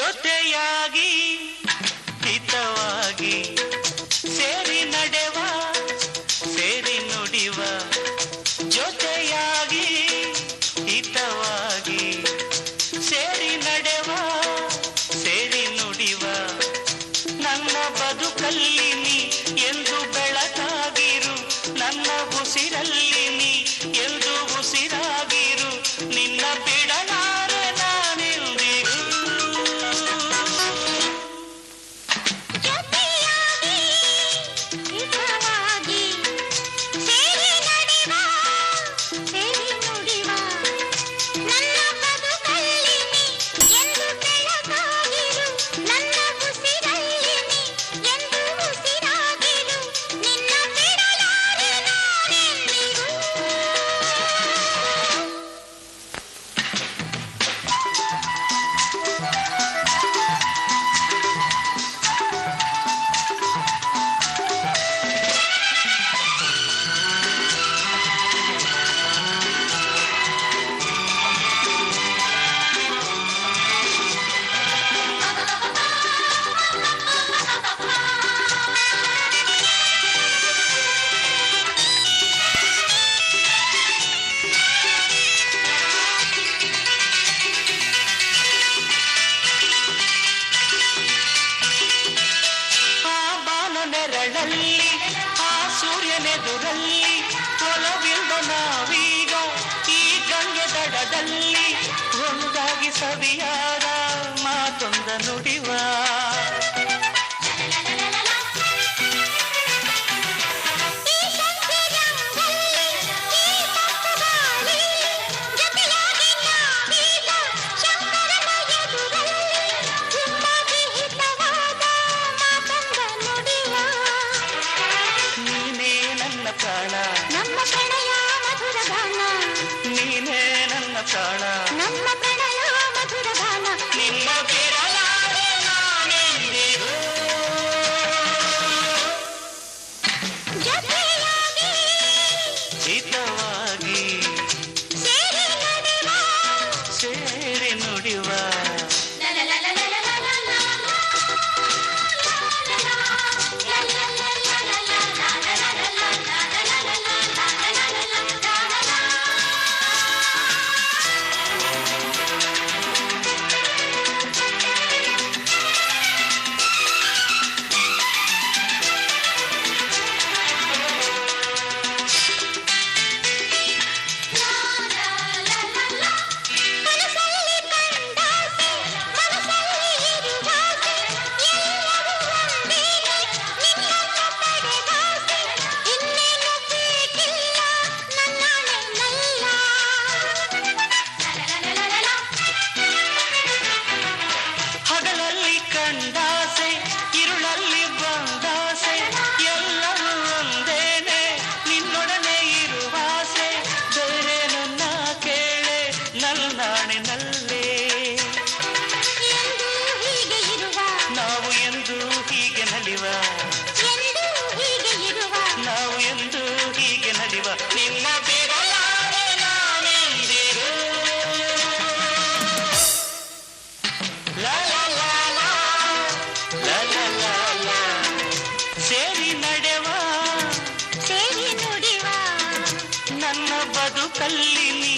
ಜೊತೆಯಾಗಿ ಹಿತವಾಗಿ ಸೇರಿ ನಡೆವ ಸೇರಿ ನುಡಿವ ಜೊತೆಯಾಗಿ ಹಿತವಾಗಿ ಸೇರಿ ನಡೆವ ಸೇರಿ ನುಡಿವ ನನ್ನ ಬದುಕಲ್ಲಿ ನೀ ಎಂದು ಬೆಳಕಾಗಿರು ನನ್ನ ಉಸಿರಲ್ಲಿ ನೀ ಎಂದು ಉಸಿರಾಗಿರು ನಿನ್ನ ಬಿಡಲಾರೆ ನಾನೆಂದಿರು ಆ ಸೂರ್ಯನೆದುರಲ್ಲಿ ಒಲವಿಲ್ದ ನಾವೀಗ ಈ ಗಂಗೆ ದಡದಲ್ಲಿ ಒಂದಾಗಿ ಸವಿಯಾದ ಮಾತೊಂದ ನುಡಿವ ನಮ್ಮ ಪ್ರಣಯ ಮಧುರ ಗಾನ ನೀನೇ ನನ್ನ ಪ್ರಾಣ ನಮ್ಮ ಪ್ರಣಯ ಮಧುರ ಗಾನ ನಿನ್ನ ಬಿಡಲಾರೆ ನಾನೆಂದಿರು ಜೊತೆಯಾಗಿ ಹಿತವಾಗಿ ಸೇರಿ ನುಡಿವ ಸೇರಿ ನುಡಿವ ಕಂಡಾಸೆ ಇರುಳಲ್ಲಿ ಬಂದಾಸೆ ಎಲ್ಲವೂ ಒಂದೇನೆ ನಿನ್ನೊಡನೆ ಇರುವಾಸೆ ಬೇರೆ ನನ್ನ ಕೇಳೆ ನಲ್ನಾಣಿನಲ್ಲೇ ಎಂದು ಹೀಗೆ ಇರುವ ನಾವು ಎಂದು ಹೀಗೆ ನಲಿವ ಎಂದು ಹೀಗೆ ಇರುವ ನಾವು ಎಂದು ಹೀಗೆ ನಲಿವ ನಿನ್ನ ಬಿಡಲಾರೆ ನಾನೆಂದಿರು ಸೇರಿ ನಡೆವ ಸೇರಿ ನುಡಿವ ನನ್ನ ಬದುಕಲ್ಲಿ